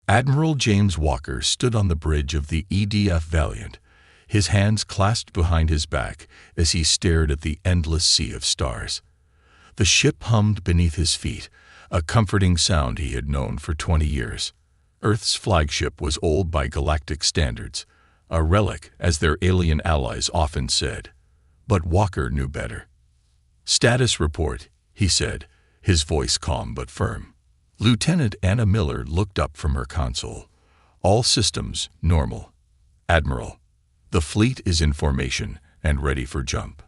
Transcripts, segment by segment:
Admiral James Walker stood on the bridge of the EDF Valiant, his hands clasped behind his back as he stared at the endless sea of stars. The ship hummed beneath his feet, a comforting sound he had known for 20 years. Earth's flagship was old by galactic standards, a relic, as their alien allies often said. But Walker knew better. "Status report," he said, his voice calm but firm. Lieutenant Anna Miller looked up from her console. "All systems normal. Admiral, the fleet is in formation and ready for jump.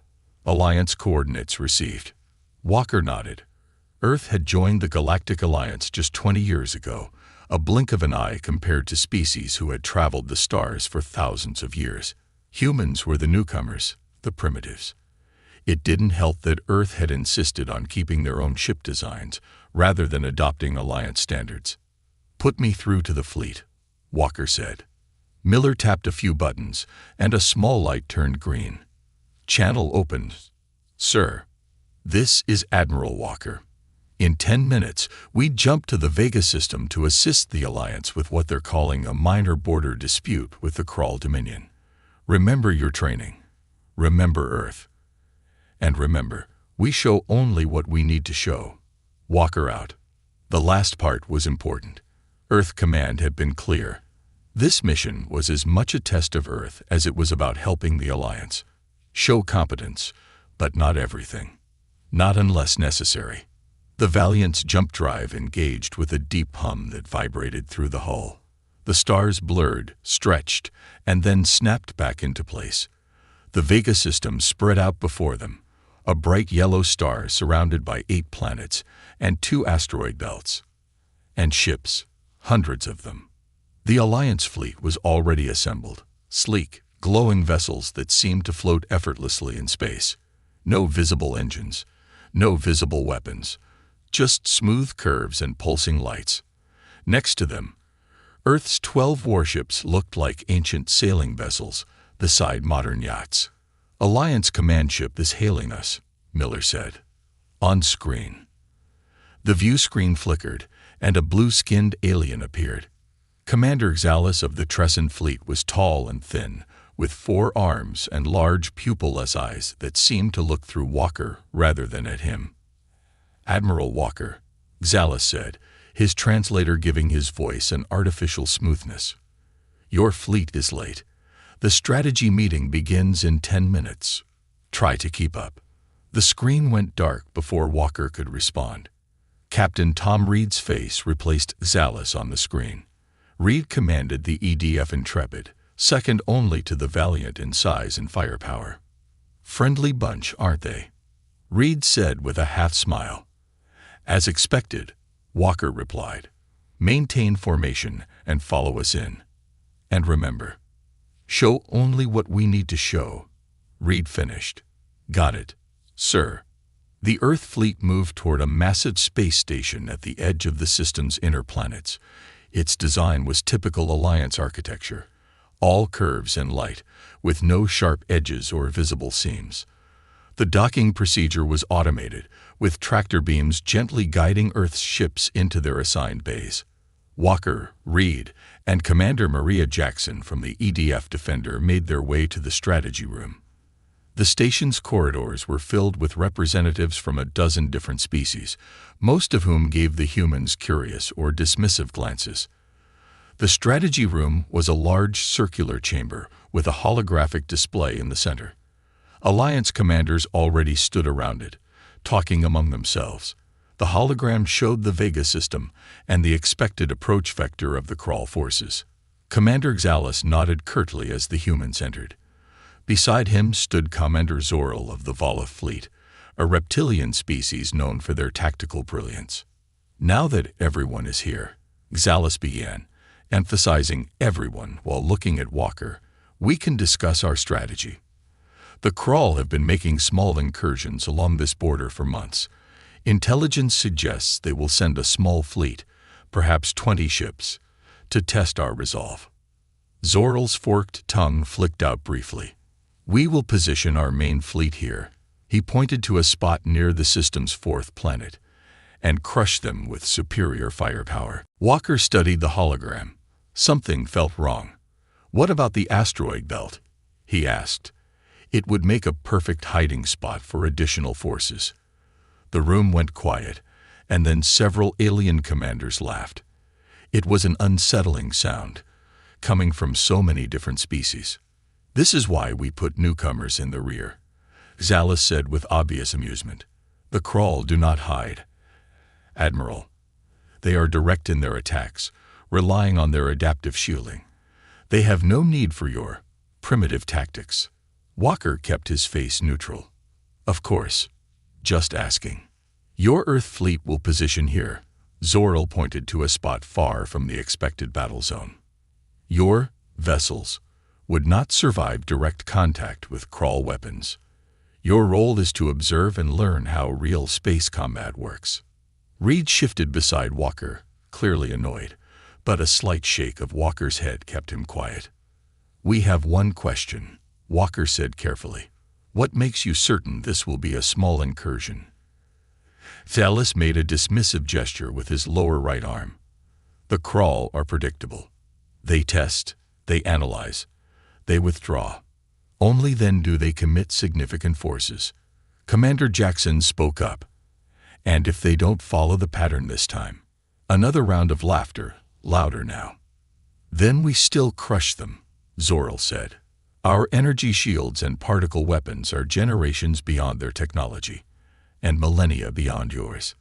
Alliance coordinates received." Walker nodded. Earth had joined the Galactic Alliance just 20 years ago, a blink of an eye compared to species who had traveled the stars for thousands of years. Humans were the newcomers, the primitives. It didn't help that Earth had insisted on keeping their own ship designs rather than adopting Alliance standards. "Put me through to the fleet," Walker said. Miller tapped a few buttons, and a small light turned green. "Channel opened, sir. This is Admiral Walker. In 10 minutes, we jump to the Vega system to assist the Alliance with what they're calling a minor border dispute with the Krull Dominion. Remember your training. Remember Earth. And remember, we show only what we need to show. Walker out." The last part was important. Earth Command had been clear. This mission was as much a test of Earth as it was about helping the Alliance. Show competence, but not everything. Not unless necessary. The Valiant's jump drive engaged with a deep hum that vibrated through the hull. The stars blurred, stretched, and then snapped back into place. The Vega system spread out before them, a bright yellow star surrounded by 8 planets and 2 asteroid belts. And ships, hundreds of them. The Alliance fleet was already assembled, sleek, glowing vessels that seemed to float effortlessly in space. No visible engines, no visible weapons, just smooth curves and pulsing lights. Next to them, Earth's 12 warships looked like ancient sailing vessels beside modern yachts. "Alliance command ship is hailing us," Miller said. On screen. The view screen flickered, and a blue-skinned alien appeared. Commander Xalis of the Trescent Fleet was tall and thin, with 4 arms and large pupil-less eyes that seemed to look through Walker rather than at him. "Admiral Walker," Xalis said, his translator giving his voice an artificial smoothness. "Your fleet is late. The strategy meeting begins in 10 minutes. Try to keep up." The screen went dark before Walker could respond. Captain Tom Reed's face replaced Xalis on the screen. Reed commanded the EDF Intrepid, second only to the Valiant in size and firepower. "Friendly bunch, aren't they?" Reed said with a half-smile. "As expected," Walker replied. "Maintain formation and follow us in. And remember, show only what we need to show." Reed finished. "Got it, sir." The Earth fleet moved toward a massive space station at the edge of the system's inner planets. Its design was typical Alliance architecture, all curves and light, with no sharp edges or visible seams. The docking procedure was automated, with tractor beams gently guiding Earth's ships into their assigned bays. Walker, Reed, and Commander Maria Jackson from the EDF Defender made their way to the strategy room. The station's corridors were filled with representatives from a dozen different species, most of whom gave the humans curious or dismissive glances. The strategy room was a large circular chamber with a holographic display in the center. Alliance commanders already stood around it, talking among themselves. The hologram showed the Vega system and the expected approach vector of the Krull forces. Commander Xalis nodded curtly as the humans entered. Beside him stood Commander Zorl of the Vala fleet, a reptilian species known for their tactical brilliance. "Now that everyone is here," Xalis began, emphasizing everyone while looking at Walker, "we can discuss our strategy. The Krull have been making small incursions along this border for months. Intelligence suggests they will send a small fleet, perhaps 20 ships, to test our resolve." Zorl's forked tongue flicked out briefly. "We will position our main fleet here." He pointed to a spot near the system's 4th planet. and crush them with superior firepower. Walker studied the hologram. Something felt wrong. "What about the asteroid belt?" he asked. "It would make a perfect hiding spot for additional forces." The room went quiet, and then several alien commanders laughed. It was an unsettling sound, coming from so many different species. "This is why we put newcomers in the rear," Xalis said with obvious amusement. "The Crawl do not hide, Admiral. They are direct in their attacks, relying on their adaptive shielding. They have no need for your primitive tactics." Walker kept his face neutral. "Of course. Just asking." "Your Earth fleet will position here." Zoril pointed to a spot far from the expected battle zone. "Your vessels would not survive direct contact with Crawl weapons. Your role is to observe and learn how real space combat works." Reed shifted beside Walker, clearly annoyed, but a slight shake of Walker's head kept him quiet. "We have one question," Walker said carefully. "What makes you certain this will be a small incursion?" Xalis made a dismissive gesture with his lower right arm. "The Crawl are predictable. They test, they analyze, they withdraw. Only then do they commit significant forces." Commander Jackson spoke up. "And if they don't follow the pattern this time?" Another round of laughter, louder now. "Then we still crush them," Zoril said. "Our energy shields and particle weapons are generations beyond their technology, and millennia beyond yours."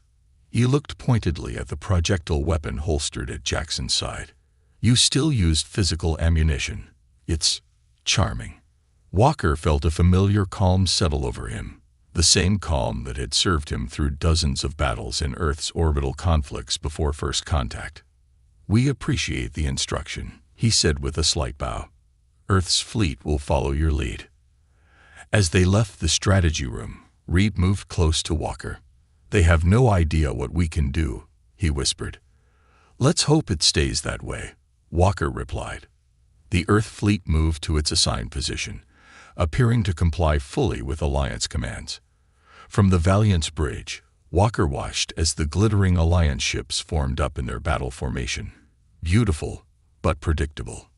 He looked pointedly at the projectile weapon holstered at Jackson's side. "You still used physical ammunition. It's charming." Walker felt a familiar calm settle over him, the same calm that had served him through dozens of battles in Earth's orbital conflicts before first contact. "We appreciate the instruction," he said with a slight bow. "Earth's fleet will follow your lead." As they left the strategy room, Reed moved close to Walker. "They have no idea what we can do," he whispered. "Let's hope it stays that way," Walker replied. The Earth fleet moved to its assigned position, appearing to comply fully with Alliance commands. From the Valiant's bridge, Walker watched as the glittering Alliance ships formed up in their battle formation. Beautiful, but predictable.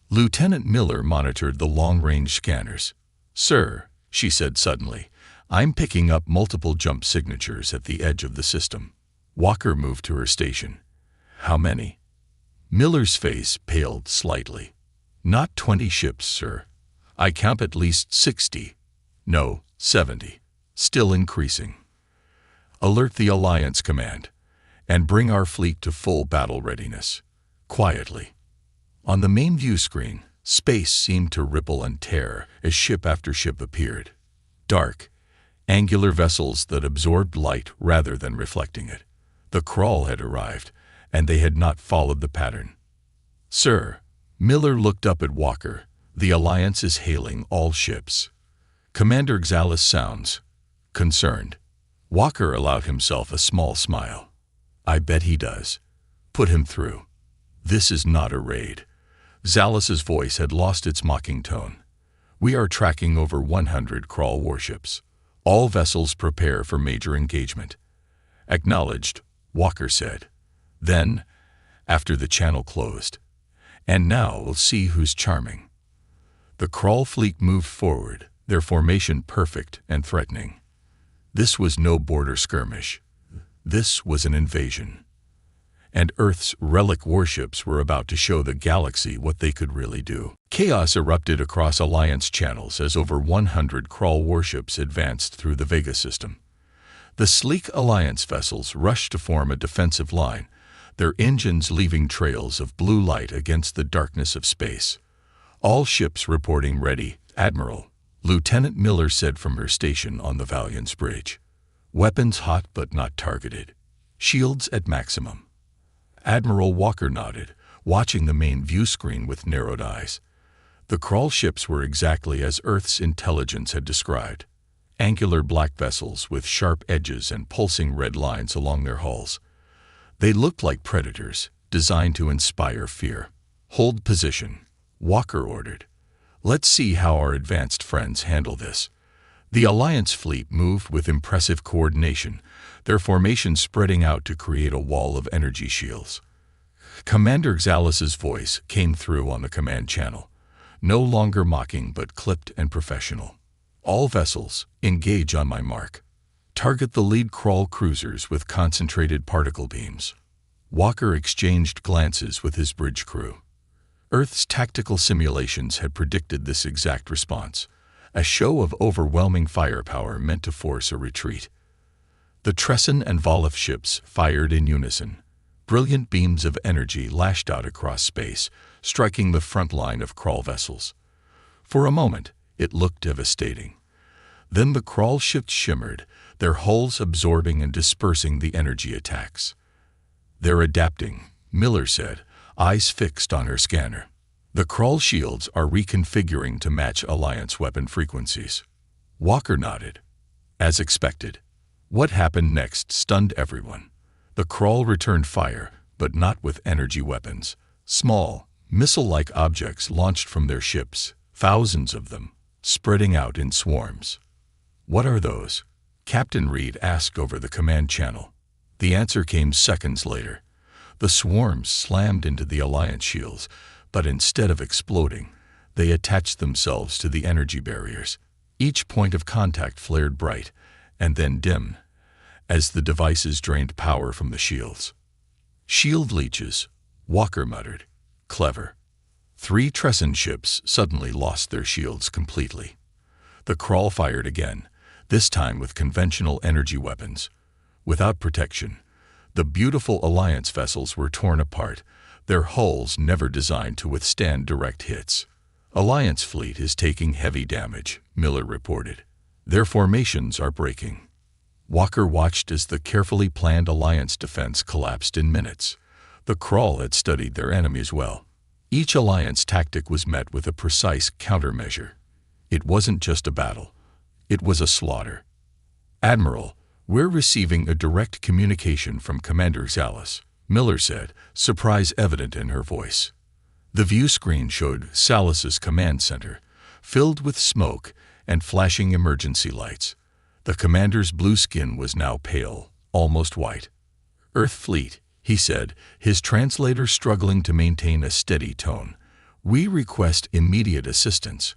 Lieutenant Miller monitored the long-range scanners. "Sir," she said suddenly, "I'm picking up multiple jump signatures at the edge of the system." Walker moved to her station. "How many?" Miller's face paled slightly. "Not 20 ships, sir. I count at least 60. No, 70. Still increasing. Alert the Alliance command, and bring our fleet to full battle readiness." Quietly. On the main view screen, space seemed to ripple and tear as ship after ship appeared. Dark, angular vessels that absorbed light rather than reflecting it. The Crawl had arrived, and they had not followed the pattern. "Sir," Miller looked up at Walker, "the Alliance is hailing all ships." Commander Xalis sounds concerned. Walker allowed himself a small smile. "I bet he does. Put him through. This is not a raid." Xalis's voice had lost its mocking tone. "We are tracking over 100 Crawl warships. All vessels prepare for major engagement." "Acknowledged," Walker said. Then, after the channel closed, "And now we'll see who's charming." The Crawl fleet moved forward, their formation perfect and threatening. This was no border skirmish. This was an invasion. And Earth's Relic warships were about to show the galaxy what they could really do. Chaos erupted across Alliance channels as over 100 Crawl warships advanced through the Vega system. The sleek Alliance vessels rushed to form a defensive line, their engines leaving trails of blue light against the darkness of space. "All ships reporting ready, Admiral," Lieutenant Miller said from her station on the Valiant's bridge. "Weapons hot but not targeted. Shields at maximum." Admiral Walker nodded, watching the main view screen with narrowed eyes. The Crawl ships were exactly as Earth's intelligence had described. Angular black vessels with sharp edges and pulsing red lines along their hulls. They looked like predators, designed to inspire fear. "Hold position," Walker ordered. "Let's see how our advanced friends handle this." The Alliance fleet moved with impressive coordination, their formation spreading out to create a wall of energy shields. Commander Xalas's voice came through on the command channel, no longer mocking but clipped and professional. All vessels, engage on my mark. Target the lead crawl cruisers with concentrated particle beams. Walker exchanged glances with his bridge crew. Earth's tactical simulations had predicted this exact response, a show of overwhelming firepower meant to force a retreat. The Tresson and Volif ships fired in unison. Brilliant beams of energy lashed out across space, striking the front line of crawl vessels. For a moment, it looked devastating. Then the crawl ships shimmered, their hulls absorbing and dispersing the energy attacks. "They're adapting," Miller said, eyes fixed on her scanner. "The crawl shields are reconfiguring to match Alliance weapon frequencies." Walker nodded. As expected. What happened next stunned everyone. The crawl returned fire, but not with energy weapons. Small, missile-like objects launched from their ships, thousands of them, spreading out in swarms. "What are those?" Captain Reed asked over the command channel. The answer came seconds later. The swarms slammed into the Alliance shields, but instead of exploding, they attached themselves to the energy barriers. Each point of contact flared bright, and then dimmed, as the devices drained power from the shields. "Shield leeches," Walker muttered. "Clever." 3 Tresson ships suddenly lost their shields completely. The crawl fired again, this time with conventional energy weapons. Without protection, the beautiful Alliance vessels were torn apart, their hulls never designed to withstand direct hits. "Alliance fleet is taking heavy damage," Miller reported. "Their formations are breaking." Walker watched as the carefully planned Alliance defense collapsed in minutes. The crawl had studied their enemies well. Each Alliance tactic was met with a precise countermeasure. It wasn't just a battle. It was a slaughter. "Admiral, we're receiving a direct communication from Commander Xalas," Miller said, surprise evident in her voice. The view screen showed Xalas's command center, filled with smoke and flashing emergency lights. The commander's blue skin was now pale, almost white. "Earth fleet," he said, his translator struggling to maintain a steady tone. "We request immediate assistance.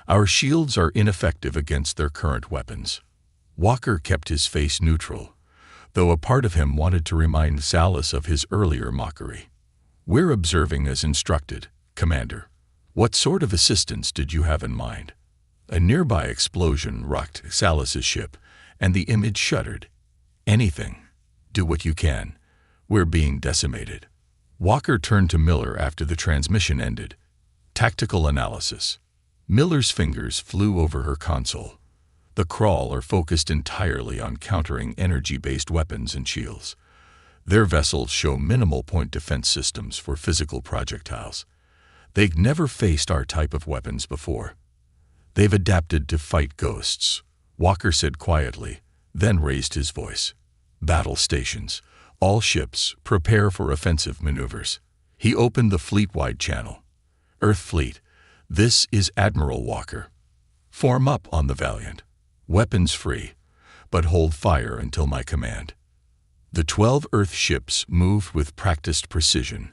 Our shields are ineffective against their current weapons." Walker kept his face neutral, though a part of him wanted to remind Xalas of his earlier mockery. "We're observing as instructed, Commander. What sort of assistance did you have in mind?" A nearby explosion rocked Xalas's ship, and the image shuddered. "Anything. Do what you can. We're being decimated." Walker turned to Miller after the transmission ended. "Tactical analysis." Miller's fingers flew over her console. The crawl are focused entirely on countering energy-based weapons and shields. Their vessels show minimal point defense systems for physical projectiles. They've never faced our type of weapons before. "They've adapted to fight ghosts," Walker said quietly, then raised his voice. "Battle stations. All ships, prepare for offensive maneuvers." He opened the fleet-wide channel. "Earth Fleet, this is Admiral Walker. Form up on the Valiant. Weapons free, but hold fire until my command." The 12 Earth ships moved with practiced precision,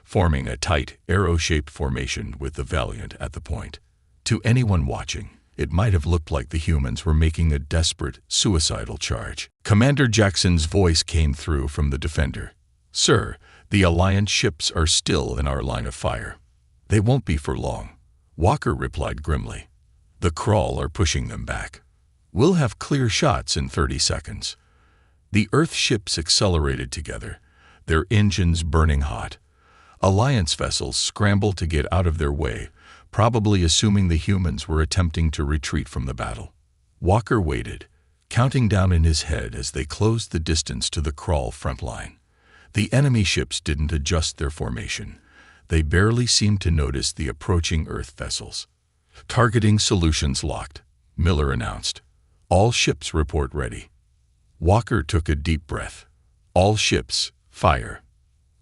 forming a tight, arrow-shaped formation with the Valiant at the point. To anyone watching, it might have looked like the humans were making a desperate, suicidal charge. Commander Jackson's voice came through from the Defender. "Sir, the Alliance ships are still in our line of fire." "They won't be for long," Walker replied grimly. "The crawl are pushing them back. We'll have clear shots in 30 seconds." The Earth ships accelerated together, their engines burning hot. Alliance vessels scrambled to get out of their way, probably assuming the humans were attempting to retreat from the battle. Walker waited, counting down in his head as they closed the distance to the crawl front line. The enemy ships didn't adjust their formation. They barely seemed to notice the approaching Earth vessels. "Targeting solutions locked," Miller announced. "All ships report ready." Walker took a deep breath. "All ships, fire."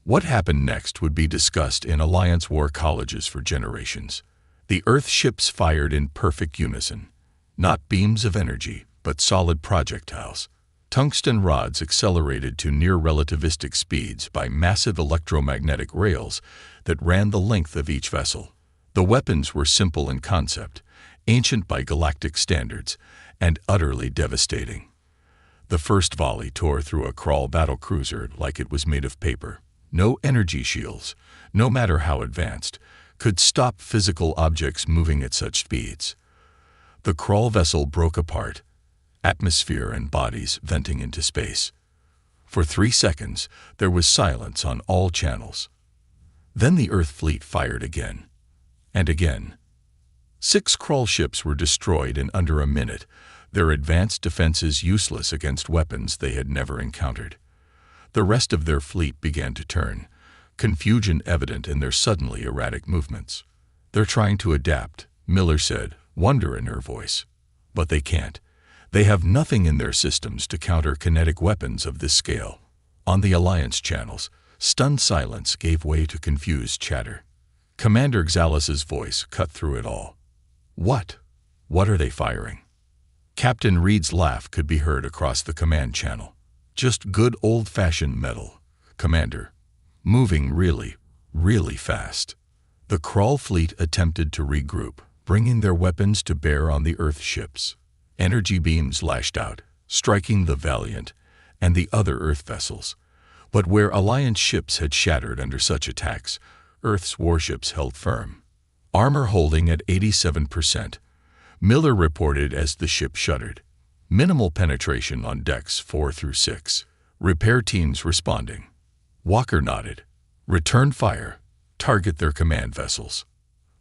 What happened next would be discussed in Alliance war colleges for generations. The Earth ships fired in perfect unison. Not beams of energy, but solid projectiles. Tungsten rods accelerated to near-relativistic speeds by massive electromagnetic rails that ran the length of each vessel. The weapons were simple in concept, ancient by galactic standards, and utterly devastating. The first volley tore through a Krull battlecruiser like it was made of paper. No energy shields, no matter how advanced, could stop physical objects moving at such speeds. The Krull vessel broke apart, atmosphere and bodies venting into space. For 3 seconds, there was silence on all channels. Then the Earth fleet fired again. And again. 6 Krull ships were destroyed in under a minute, their advanced defenses useless against weapons they had never encountered. The rest of their fleet began to turn, confusion evident in their suddenly erratic movements. "They're trying to adapt," Miller said, wonder in her voice. "But they can't. They have nothing in their systems to counter kinetic weapons of this scale." On the Alliance channels, stunned silence gave way to confused chatter. Commander Xalas's voice cut through it all. What are they firing?" Captain Reed's laugh could be heard across the command channel. "Just good old-fashioned metal, Commander. Moving really, really fast." The Krull fleet attempted to regroup, bringing their weapons to bear on the Earth ships. Energy beams lashed out, striking the Valiant and the other Earth vessels. But where Alliance ships had shattered under such attacks, Earth's warships held firm. Armor holding at 87%, Miller reported as the ship shuddered. Minimal penetration on decks 4 through 6. Repair teams responding. Walker nodded. "Return fire. Target their command vessels."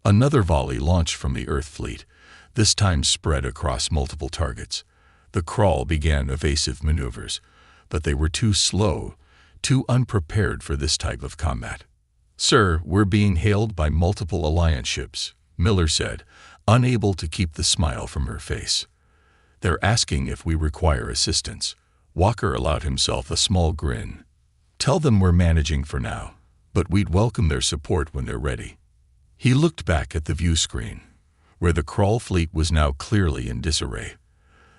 Another volley launched from the Earth fleet, this time spread across multiple targets. The Krull began evasive maneuvers, but they were too slow, too unprepared for this type of combat. "Sir, we're being hailed by multiple Alliance ships," Miller said, unable to keep the smile from her face. "They're asking if we require assistance." Walker allowed himself a small grin. "Tell them we're managing for now, but we'd welcome their support when they're ready." He looked back at the view screen, where the Krull fleet was now clearly in disarray.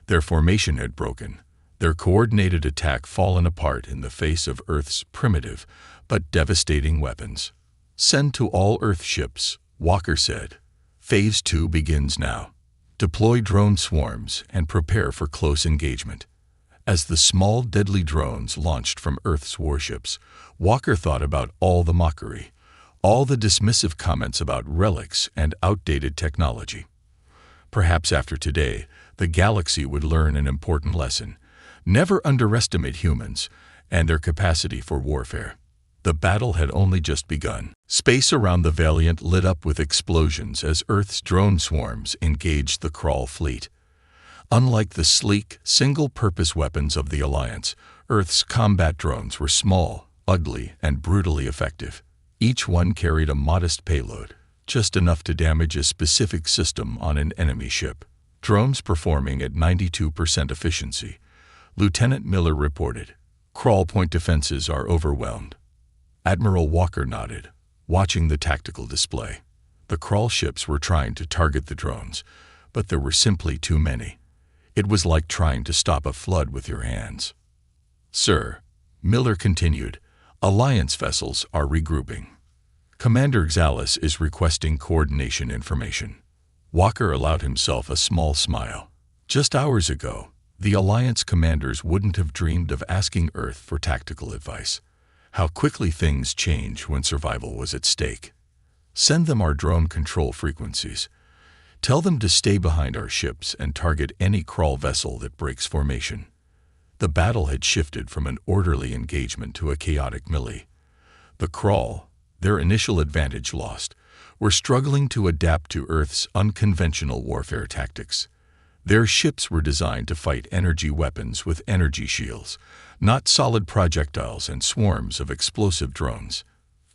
Their formation had broken, their coordinated attack fallen apart in the face of Earth's primitive but devastating weapons. "Send to all Earth ships," Walker said. "Phase 2 begins now. Deploy drone swarms and prepare for close engagement." As the small, deadly drones launched from Earth's warships, Walker thought about all the mockery, all the dismissive comments about relics and outdated technology. Perhaps after today, the galaxy would learn an important lesson. Never underestimate humans and their capacity for warfare. The battle had only just begun. Space around the Valiant lit up with explosions as Earth's drone swarms engaged the Krull fleet. Unlike the sleek, single-purpose weapons of the Alliance, Earth's combat drones were small, ugly, and brutally effective. Each one carried a modest payload, just enough to damage a specific system on an enemy ship. Drones performing at 92% efficiency, Lieutenant Miller reported. Krull point defenses are overwhelmed. Admiral Walker nodded, watching the tactical display. The Krull ships were trying to target the drones, but there were simply too many. It was like trying to stop a flood with your hands. "Sir," Miller continued, "Alliance vessels are regrouping. Commander Xalas is requesting coordination information." Walker allowed himself a small smile. Just hours ago, the Alliance commanders wouldn't have dreamed of asking Earth for tactical advice. How quickly things change when survival was at stake. "Send them our drone control frequencies. Tell them to stay behind our ships and target any Krull vessel that breaks formation." The battle had shifted from an orderly engagement to a chaotic melee. The Krull, their initial advantage lost, were struggling to adapt to Earth's unconventional warfare tactics. Their ships were designed to fight energy weapons with energy shields, not solid projectiles and swarms of explosive drones.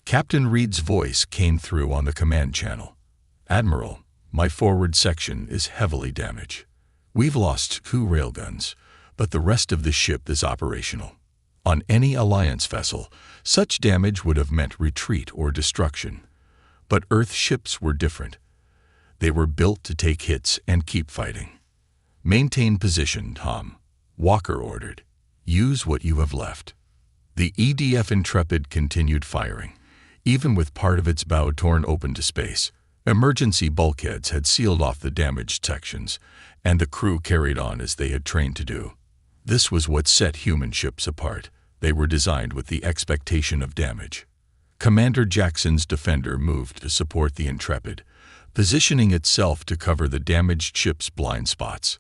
Captain Reed's voice came through on the command channel. "Admiral, my forward section is heavily damaged. We've lost 2 railguns, but the rest of the ship is operational." On any Alliance vessel, such damage would have meant retreat or destruction. But Earth ships were different. They were built to take hits and keep fighting. "Maintain position, Tom," Walker ordered. "Use what you have left." The EDF Intrepid continued firing, even with part of its bow torn open to space. Emergency bulkheads had sealed off the damaged sections, and the crew carried on as they had trained to do. This was what set human ships apart. They were designed with the expectation of damage. Commander Jackson's Defender moved to support the Intrepid, positioning itself to cover the damaged ship's blind spots.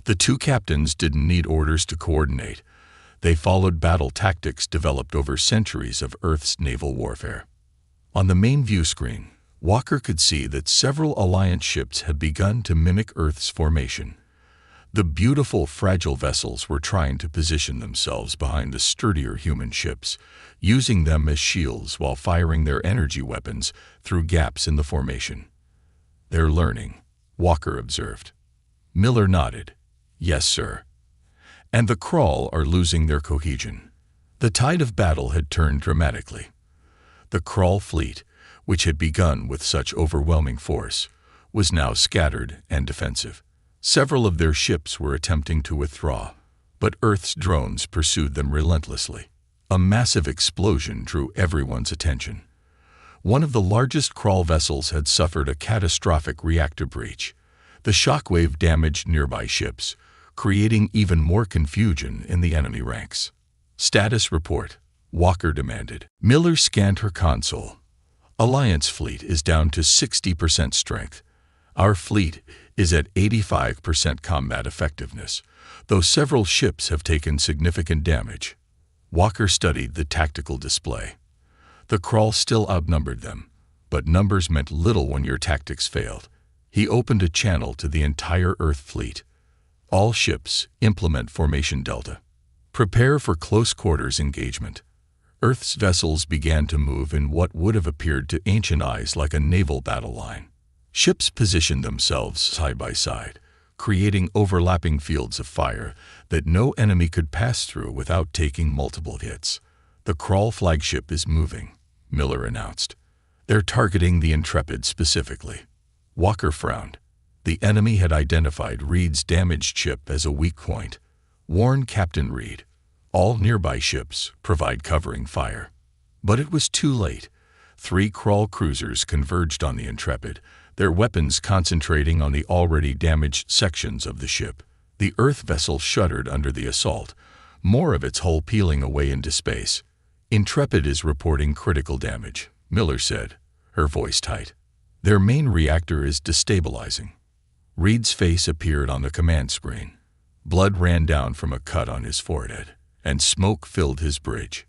The two captains didn't need orders to coordinate. They followed battle tactics developed over centuries of Earth's naval warfare. On the main view screen, Walker could see that several Alliance ships had begun to mimic Earth's formation. The beautiful, fragile vessels were trying to position themselves behind the sturdier human ships, using them as shields while firing their energy weapons through gaps in the formation. "They're learning," Walker observed. Miller nodded. "Yes, sir. And the Kraul are losing their cohesion." The tide of battle had turned dramatically. The Kraul fleet, which had begun with such overwhelming force, was now scattered and defensive. Several of their ships were attempting to withdraw, but Earth's drones pursued them relentlessly. A massive explosion drew everyone's attention. One of the largest Kraul vessels had suffered a catastrophic reactor breach. The shockwave damaged nearby ships, creating even more confusion in the enemy ranks. "Status report," Walker demanded. Miller scanned her console. "Alliance fleet is down to 60% strength. Our fleet is at 85% combat effectiveness, though several ships have taken significant damage." Walker studied the tactical display. The Kraul still outnumbered them, but numbers meant little when your tactics failed. He opened a channel to the entire Earth fleet. "All ships, implement Formation Delta. Prepare for close quarters engagement." Earth's vessels began to move in what would have appeared to ancient eyes like a naval battle line. Ships positioned themselves side by side, creating overlapping fields of fire that no enemy could pass through without taking multiple hits. "The Kraul flagship is moving," Miller announced. "They're targeting the Intrepid specifically." Walker frowned. The enemy had identified Reed's damaged ship as a weak point. "Warn Captain Reed. All nearby ships provide covering fire." But it was too late. 3 Kraul cruisers converged on the Intrepid, their weapons concentrating on the already damaged sections of the ship. The Earth vessel shuddered under the assault, more of its hull peeling away into space. "Intrepid is reporting critical damage," Miller said, her voice tight. "Their main reactor is destabilizing." Reed's face appeared on the command screen. Blood ran down from a cut on his forehead, and smoke filled his bridge.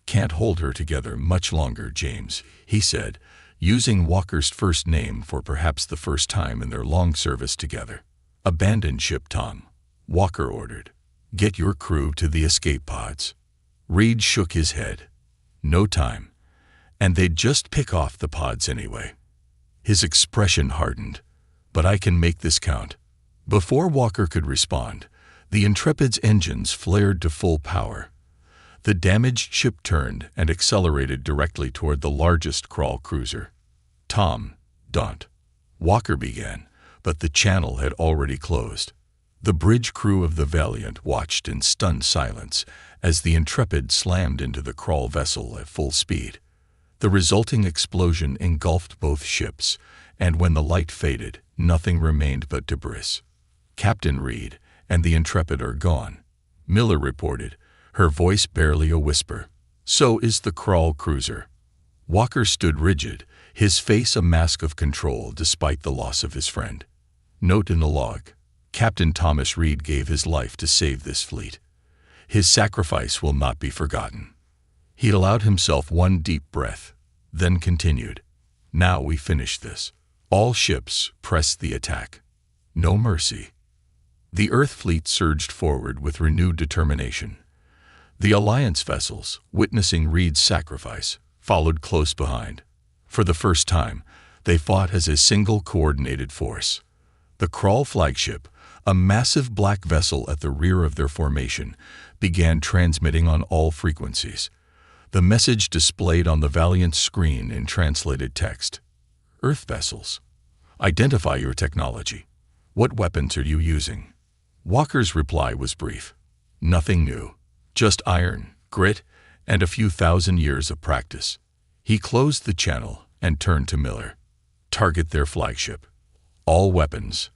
"Can't hold her together much longer, James," he said, using Walker's first name for perhaps the first time in their long service together. "Abandon ship, Tom," Walker ordered. "Get your crew to the escape pods." Reed shook his head. "No time. And they'd just pick off the pods anyway." His expression hardened. "But I can make this count." Before Walker could respond, the Intrepid's engines flared to full power. The damaged ship turned and accelerated directly toward the largest Kraul cruiser. "Tom, don't," Walker began, but the channel had already closed. The bridge crew of the Valiant watched in stunned silence as the Intrepid slammed into the Kraul vessel at full speed. The resulting explosion engulfed both ships, and when the light faded, nothing remained but debris. "Captain Reed and the Intrepid are gone," Miller reported, her voice barely a whisper. "So is the Kraul cruiser." Walker stood rigid, his face a mask of control despite the loss of his friend. Note in the log: Captain Thomas Reed gave his life to save this fleet. His sacrifice will not be forgotten. He allowed himself one deep breath, then continued. "Now we finish this. All ships press the attack. No mercy." The Earth fleet surged forward with renewed determination. The Alliance vessels, witnessing Reed's sacrifice, followed close behind. For the first time, they fought as a single coordinated force. The Kraul flagship, a massive black vessel at the rear of their formation, began transmitting on all frequencies. The message displayed on the Valiant's screen in translated text. "Earth vessels. Identify your technology. What weapons are you using?" Walker's reply was brief. Nothing new. Just iron, grit, and a few thousand years of practice. He closed the channel and turned to Miller. Target their flagship. All weapons.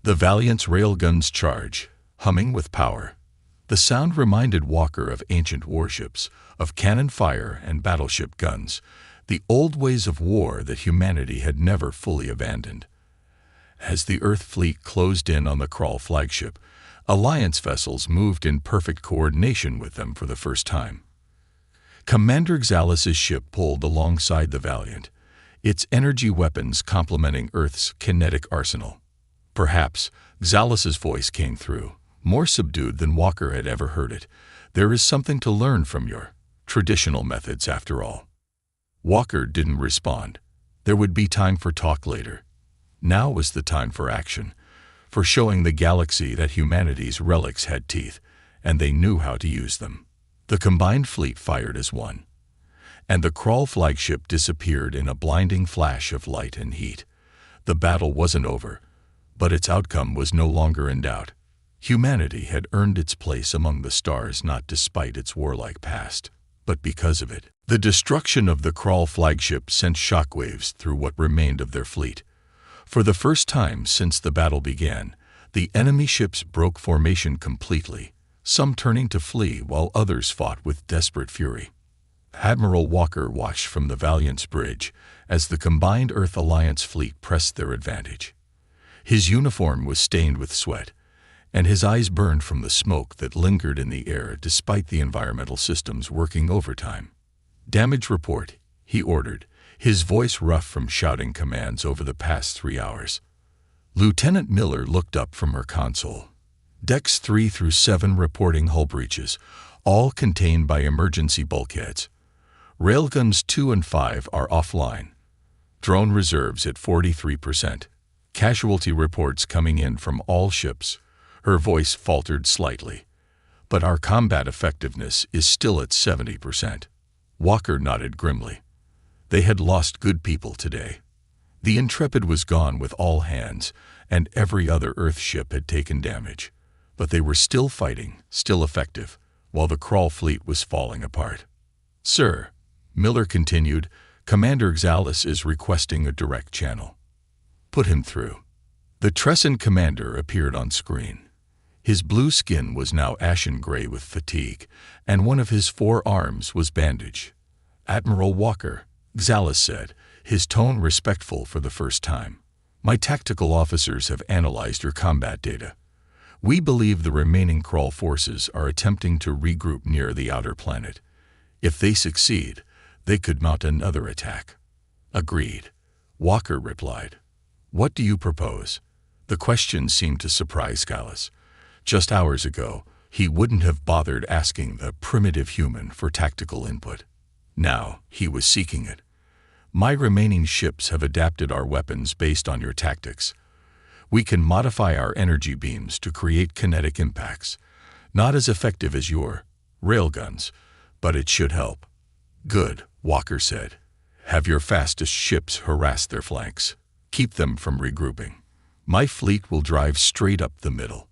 The Valiant's railguns charge, humming with power. The sound reminded Walker of ancient warships, of cannon fire and battleship guns, the old ways of war that humanity had never fully abandoned. As the Earth fleet closed in on the Krull flagship, Alliance vessels moved in perfect coordination with them for the first time. Commander Xalis' ship pulled alongside the Valiant, its energy weapons complementing Earth's kinetic arsenal. Perhaps Xalis' voice came through, more subdued than Walker had ever heard it. There is something to learn from your traditional methods, after all. Walker didn't respond. There would be time for talk later. Now was the time for action, for showing the galaxy that humanity's relics had teeth, and they knew how to use them. The combined fleet fired as one, and the Krull flagship disappeared in a blinding flash of light and heat. The battle wasn't over, but its outcome was no longer in doubt. Humanity had earned its place among the stars not despite its warlike past, but because of it. The destruction of the Krull flagship sent shockwaves through what remained of their fleet. For the first time since the battle began, the enemy ships broke formation completely, some turning to flee while others fought with desperate fury. Admiral Walker watched from the Valiant's bridge as the combined Earth Alliance fleet pressed their advantage. His uniform was stained with sweat, and his eyes burned from the smoke that lingered in the air despite the environmental systems working overtime. "Damage report," he ordered, his voice rough from shouting commands over the past 3 hours. Lieutenant Miller looked up from her console. Decks 3 through 7 reporting hull breaches, all contained by emergency bulkheads. Railguns 2 and 5 are offline. Drone reserves at 43%. Casualty reports coming in from all ships. Her voice faltered slightly. But our combat effectiveness is still at 70%. Walker nodded grimly. They had lost good people today. The Intrepid was gone with all hands, and every other Earth ship had taken damage. But they were still fighting, still effective, while the Krull fleet was falling apart. "Sir," Miller continued, "Commander Xalis is requesting a direct channel." "Put him through." The Trescent commander appeared on screen. His blue skin was now ashen gray with fatigue, and one of his 4 arms was bandaged. "Admiral Walker," Xalis said, his tone respectful for the first time. "My tactical officers have analyzed your combat data. We believe the remaining Krull forces are attempting to regroup near the outer planet. If they succeed, they could mount another attack." "Agreed," Walker replied. "What do you propose?" The question seemed to surprise Xalis. Just hours ago, he wouldn't have bothered asking the primitive human for tactical input. Now, he was seeking it. "My remaining ships have adapted our weapons based on your tactics. We can modify our energy beams to create kinetic impacts. Not as effective as your railguns, but it should help." "Good," Walker said. "Have your fastest ships harass their flanks. Keep them from regrouping. My fleet will drive straight up the middle."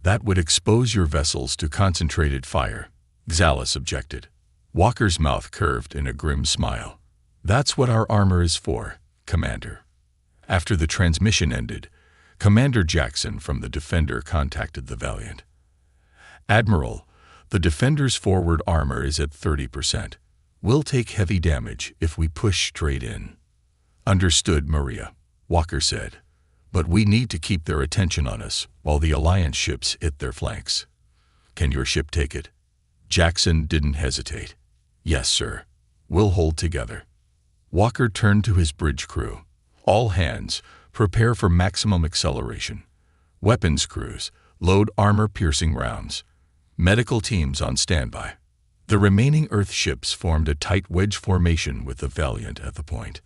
"That would expose your vessels to concentrated fire," Xalis objected. Walker's mouth curved in a grim smile. "That's what our armor is for, Commander." After the transmission ended, Commander Jackson from the Defender contacted the Valiant. "Admiral, the Defender's forward armor is at 30%. We'll take heavy damage if we push straight in." "Understood, Maria," Walker said. "But we need to keep their attention on us while the Alliance ships hit their flanks." "Can your ship take it?" Jackson didn't hesitate. "Yes, sir. We'll hold together." Walker turned to his bridge crew. "All hands, prepare for maximum acceleration. Weapons crews, load armor-piercing rounds. Medical teams on standby." The remaining Earth ships formed a tight wedge formation with the Valiant at the point.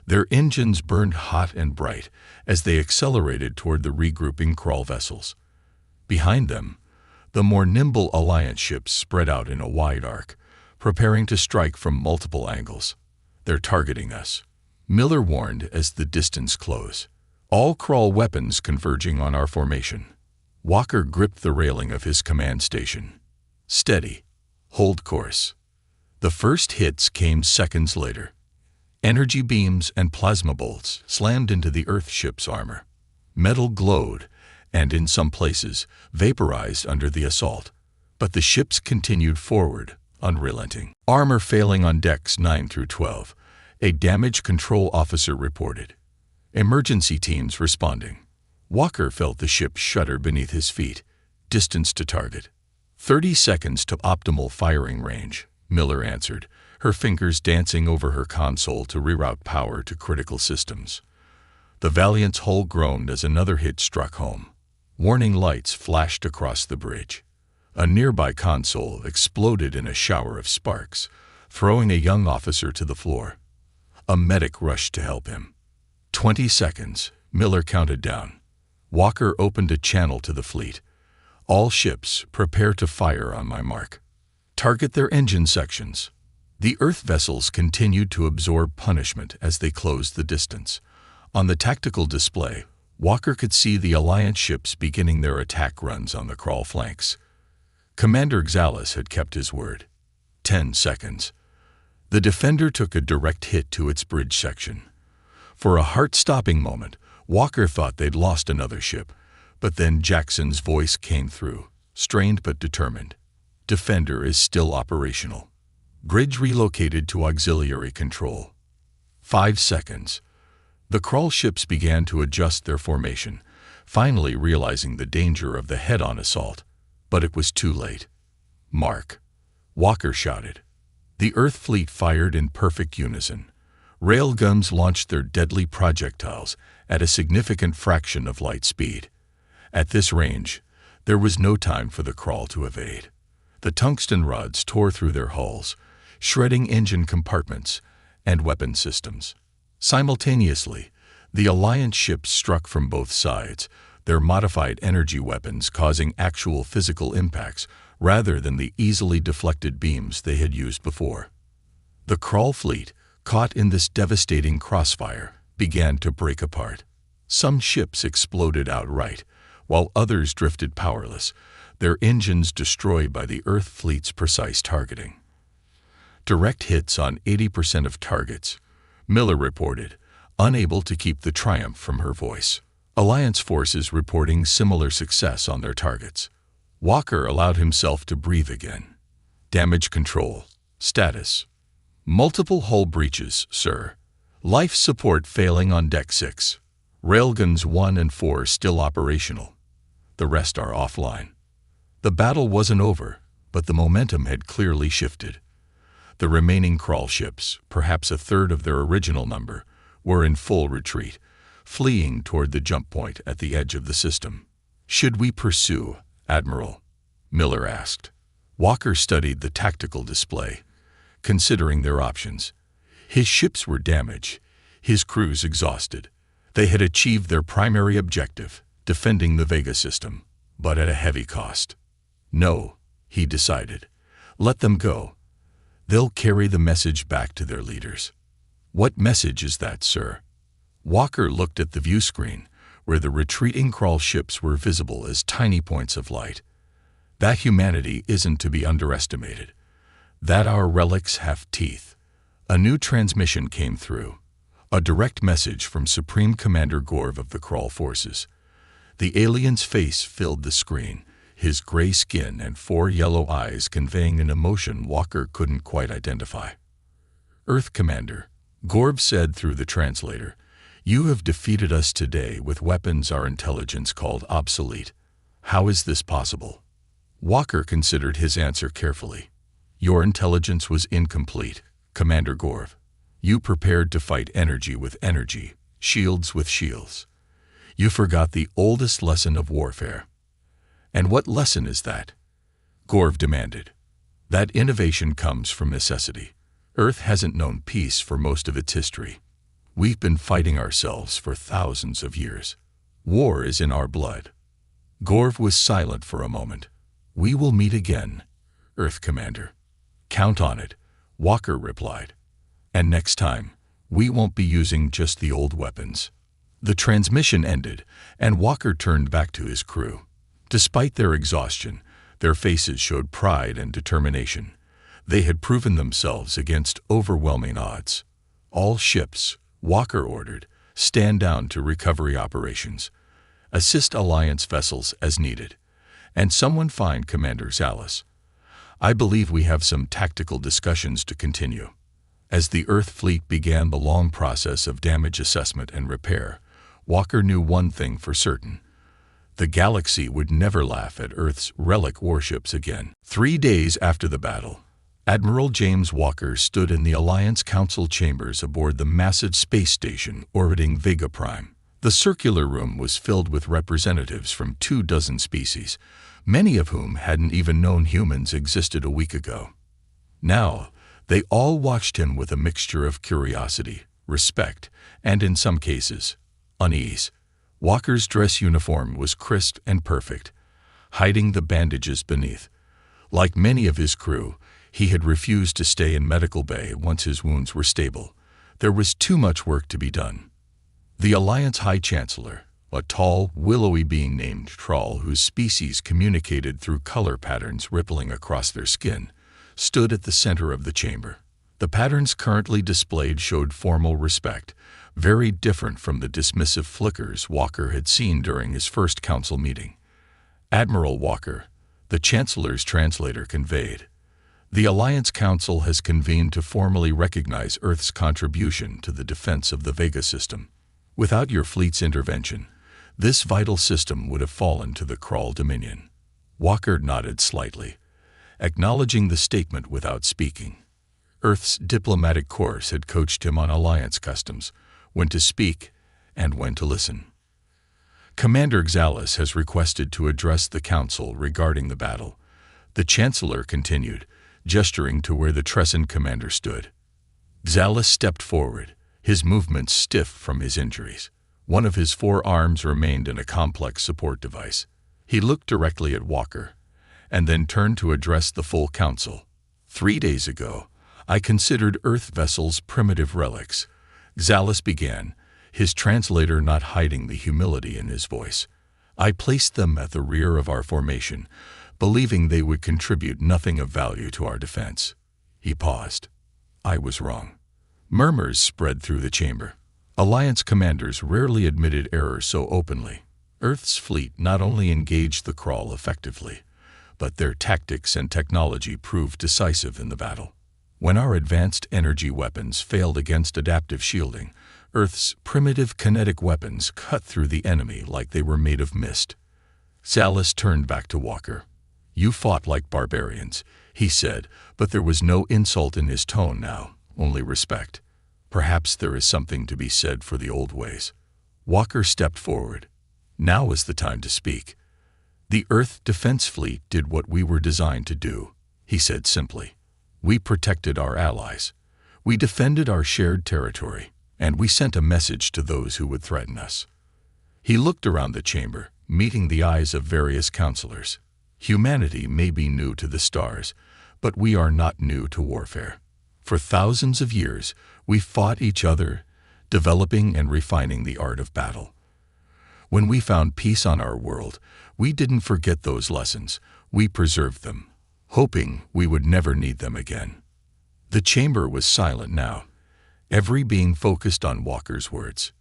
Their engines burned hot and bright as they accelerated toward the regrouping Krull vessels. Behind them, the more nimble Alliance ships spread out in a wide arc, preparing to strike from multiple angles. "They're targeting us," Miller warned as the distance closed. "All Krull weapons converging on our formation." Walker gripped the railing of his command station. Steady. Hold course. The first hits came seconds later. Energy beams and plasma bolts slammed into the Earth ship's armor. Metal glowed, and in some places, vaporized under the assault. But the ships continued forward, unrelenting. Armor failing on decks 9 through 12, a damage control officer reported. Emergency teams responding. Walker felt the ship shudder beneath his feet. Distance to target. 30 seconds to optimal firing range, Miller answered, her fingers dancing over her console to reroute power to critical systems. The Valiant's hull groaned as another hit struck home. Warning lights flashed across the bridge. A nearby console exploded in a shower of sparks, throwing a young officer to the floor. A medic rushed to help him. 20 seconds, Miller counted down. Walker opened a channel to the fleet. All ships, prepare to fire on my mark. Target their engine sections. The Earth vessels continued to absorb punishment as they closed the distance. On the tactical display, Walker could see the Alliance ships beginning their attack runs on the crawl flanks. Commander Xalis had kept his word. 10 seconds. The Defender took a direct hit to its bridge section. For a heart-stopping moment, Walker thought they'd lost another ship, but then Jackson's voice came through, strained but determined. Defender is still operational. Bridge relocated to auxiliary control. 5 seconds. The crawl ships began to adjust their formation, finally realizing the danger of the head-on assault. But it was too late. Mark. Walker shouted. The Earth fleet fired in perfect unison. Railguns launched their deadly projectiles at a significant fraction of light speed. At this range, there was no time for the crawl to evade. The tungsten rods tore through their hulls, shredding engine compartments and weapon systems. Simultaneously, the Alliance ships struck from both sides, their modified energy weapons causing actual physical impacts rather than the easily deflected beams they had used before. The crawl fleet, caught in this devastating crossfire, began to break apart. Some ships exploded outright, while others drifted powerless, their engines destroyed by the Earth fleet's precise targeting. Direct hits on 80% of targets, Miller reported, unable to keep the triumph from her voice. Alliance forces reporting similar success on their targets. Walker allowed himself to breathe again. Damage control. Status. Multiple hull breaches, sir. Life support failing on Deck 6. Railguns 1 and 4 still operational. The rest are offline. The battle wasn't over, but the momentum had clearly shifted. The remaining crawl ships, perhaps a third of their original number, were in full retreat, fleeing toward the jump point at the edge of the system. Should we pursue, Admiral? Miller asked. Walker studied the tactical display, considering their options. His ships were damaged, his crews exhausted. They had achieved their primary objective, defending the Vega system, but at a heavy cost. No, he decided. Let them go. They'll carry the message back to their leaders. What message is that, sir? Walker looked at the view screen, where the retreating crawl ships were visible as tiny points of light. That humanity isn't to be underestimated. That our relics have teeth. A new transmission came through. A direct message from Supreme Commander Gorv of the Crawl Forces. The alien's face filled the screen, his gray skin and 4 yellow eyes conveying an emotion Walker couldn't quite identify. Earth Commander, Gorv said through the translator, you have defeated us today with weapons our intelligence called obsolete. How is this possible? Walker considered his answer carefully. Your intelligence was incomplete, Commander Gorv. You prepared to fight energy with energy, shields with shields. You forgot the oldest lesson of warfare. And what lesson is that? Gorv demanded. That innovation comes from necessity. Earth hasn't known peace for most of its history. We've been fighting ourselves for thousands of years. War is in our blood. Gorv was silent for a moment. We will meet again, Earth Commander. Count on it, Walker replied. And next time, we won't be using just the old weapons. The transmission ended, and Walker turned back to his crew. Despite their exhaustion, their faces showed pride and determination. They had proven themselves against overwhelming odds. All ships, Walker ordered, stand down to recovery operations. Assist Alliance vessels as needed. And someone find Commander Zallis. I believe we have some tactical discussions to continue. As the Earth fleet began the long process of damage assessment and repair, Walker knew one thing for certain. The galaxy would never laugh at Earth's Relic warships again. 3 days after the battle, Admiral James Walker stood in the Alliance Council chambers aboard the massive space station orbiting Vega Prime. The circular room was filled with representatives from 24 species, many of whom hadn't even known humans existed a week ago. Now, they all watched him with a mixture of curiosity, respect, and in some cases, unease. Walker's dress uniform was crisp and perfect, hiding the bandages beneath. Like many of his crew, he had refused to stay in medical bay once his wounds were stable. There was too much work to be done. The Alliance High Chancellor, a tall, willowy being named Troll whose species communicated through color patterns rippling across their skin, stood at the center of the chamber. The patterns currently displayed showed formal respect, very different from the dismissive flickers Walker had seen during his first council meeting. Admiral Walker, the Chancellor's translator conveyed, the Alliance Council has convened to formally recognize Earth's contribution to the defense of the Vega system. Without your fleet's intervention, this vital system would have fallen to the Krull Dominion. Walker nodded slightly, acknowledging the statement without speaking. Earth's diplomatic course had coached him on Alliance customs, when to speak and when to listen. Commander Zallis has requested to address the Council regarding the battle. The Chancellor continued, gesturing to where the Trescent commander stood. Zallis stepped forward, his movements stiff from his injuries. One of his 4 arms remained in a complex support device. He looked directly at Walker, and then turned to address the full council. 3 days ago, I considered Earth vessels primitive relics. Zallis began, his translator not hiding the humility in his voice. I placed them at the rear of our formation, believing they would contribute nothing of value to our defense. He paused. I was wrong. Murmurs spread through the chamber. Alliance commanders rarely admitted error so openly. Earth's fleet not only engaged the Krull effectively, but their tactics and technology proved decisive in the battle. When our advanced energy weapons failed against adaptive shielding, Earth's primitive kinetic weapons cut through the enemy like they were made of mist. Zallis turned back to Walker. You fought like barbarians, he said, but there was no insult in his tone now, only respect. Perhaps there is something to be said for the old ways. Walker stepped forward. Now was the time to speak. The Earth Defense Fleet did what we were designed to do, he said simply. We protected our allies. We defended our shared territory, and we sent a message to those who would threaten us. He looked around the chamber, meeting the eyes of various counselors. Humanity may be new to the stars, but we are not new to warfare. For thousands of years, we fought each other, developing and refining the art of battle. When we found peace on our world, we didn't forget those lessons. We preserved them, hoping we would never need them again. The chamber was silent now, every being focused on Walker's words.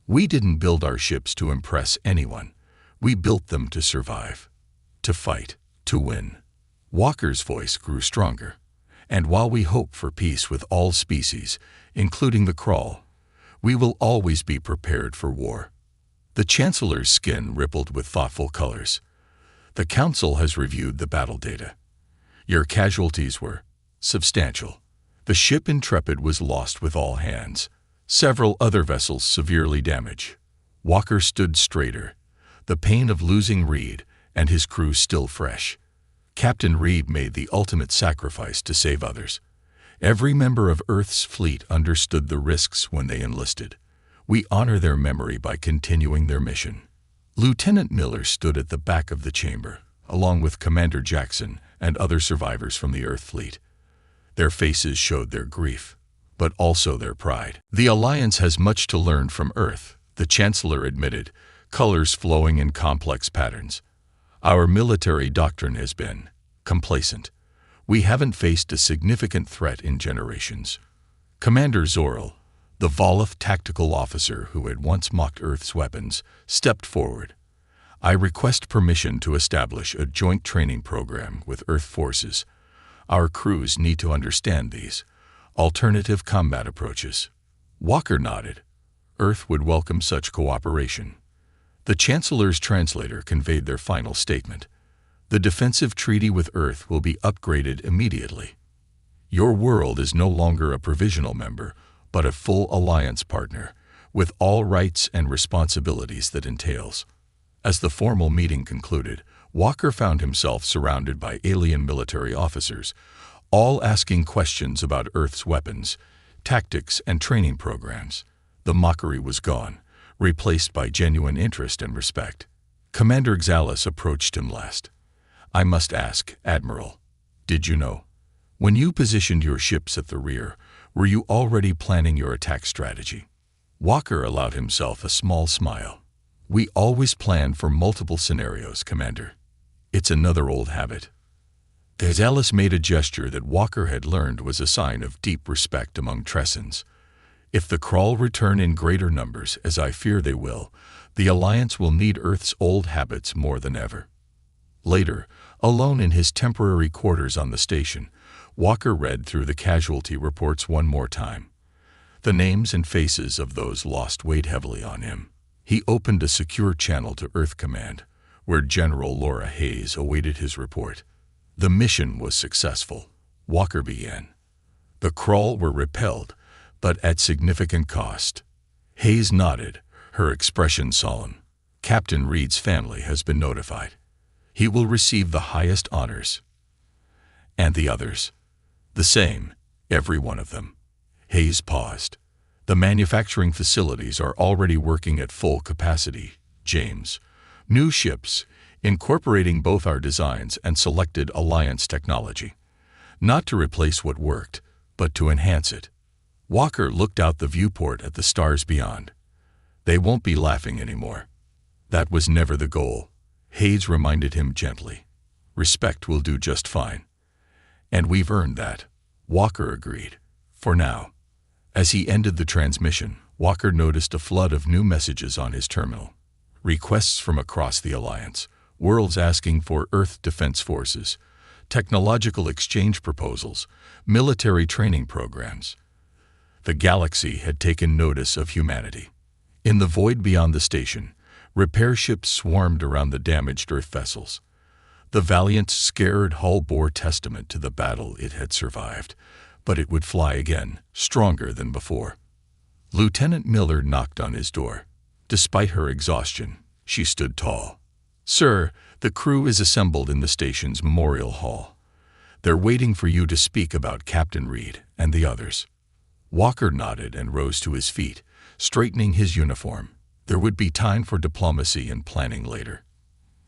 We didn't build our ships to impress anyone. We built them to survive, to fight, to win. Walker's voice grew stronger. And while we hope for peace with all species, including the Krull, we will always be prepared for war. The Chancellor's skin rippled with thoughtful colors. The Council has reviewed the battle data. Your casualties were substantial. The ship Intrepid was lost with all hands. Several other vessels severely damaged. Walker stood straighter, the pain of losing Reed and his crew still fresh. Captain Reed made the ultimate sacrifice to save others. Every member of Earth's fleet understood the risks when they enlisted. We honor their memory by continuing their mission. Lieutenant Miller stood at the back of the chamber, along with Commander Jackson and other survivors from the Earth fleet. Their faces showed their grief, but also their pride. The Alliance has much to learn from Earth, the Chancellor admitted, colors flowing in complex patterns. Our military doctrine has been complacent. We haven't faced a significant threat in generations. Commander Zoril, the Volith tactical officer who had once mocked Earth's weapons, stepped forward. I request permission to establish a joint training program with Earth forces. Our crews need to understand these alternative combat approaches. Walker nodded. Earth would welcome such cooperation. The Chancellor's translator conveyed their final statement. The defensive treaty with Earth will be upgraded immediately. Your world is no longer a provisional member, but a full alliance partner, with all rights and responsibilities that entails. As the formal meeting concluded, Walker found himself surrounded by alien military officers, all asking questions about Earth's weapons, tactics, and training programs. The mockery was gone, replaced by genuine interest and respect. Commander Xalis approached him last. I must ask, Admiral, did you know? When you positioned your ships at the rear, were you already planning your attack strategy? Walker allowed himself a small smile. We always plan for multiple scenarios, Commander. It's another old habit. Xalis made a gesture that Walker had learned was a sign of deep respect among Tressans. If the Krall return in greater numbers, as I fear they will, the Alliance will need Earth's old habits more than ever. Later, alone in his temporary quarters on the station, Walker read through the casualty reports one more time. The names and faces of those lost weighed heavily on him. He opened a secure channel to Earth Command, where General Laura Hayes awaited his report. The mission was successful, Walker began. The Krall were repelled, but at significant cost. Hayes nodded, her expression solemn. Captain Reed's family has been notified. He will receive the highest honors. And the others? The same, every one of them. Hayes paused. The manufacturing facilities are already working at full capacity, James. New ships, incorporating both our designs and selected Alliance technology. Not to replace what worked, but to enhance it. Walker looked out the viewport at the stars beyond. They won't be laughing anymore. That was never the goal, Hayes reminded him gently. Respect will do just fine. And we've earned that, Walker agreed. For now. As he ended the transmission, Walker noticed a flood of new messages on his terminal. Requests from across the Alliance, worlds asking for Earth Defense Forces, technological exchange proposals, military training programs. The galaxy had taken notice of humanity. In the void beyond the station, repair ships swarmed around the damaged Earth vessels. The valiant, scared hull bore testament to the battle it had survived, but it would fly again, stronger than before. Lieutenant Miller knocked on his door. Despite her exhaustion, she stood tall. Sir, the crew is assembled in the station's memorial hall. They're waiting for you to speak about Captain Reed and the others. Walker nodded and rose to his feet, straightening his uniform. There would be time for diplomacy and planning later.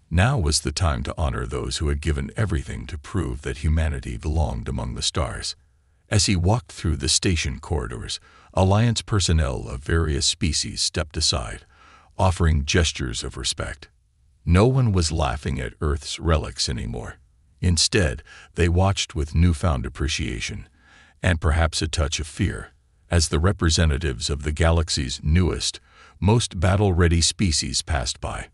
Now was the time to honor those who had given everything to prove that humanity belonged among the stars. As he walked through the station corridors, Alliance personnel of various species stepped aside, offering gestures of respect. No one was laughing at Earth's relics anymore. Instead, they watched with newfound appreciation, and perhaps a touch of fear, as the representatives of the galaxy's newest, most battle-ready species passed by.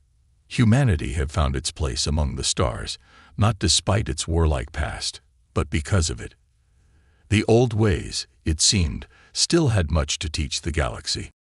Humanity had found its place among the stars, not despite its warlike past, but because of it. The old ways, it seemed, still had much to teach the galaxy.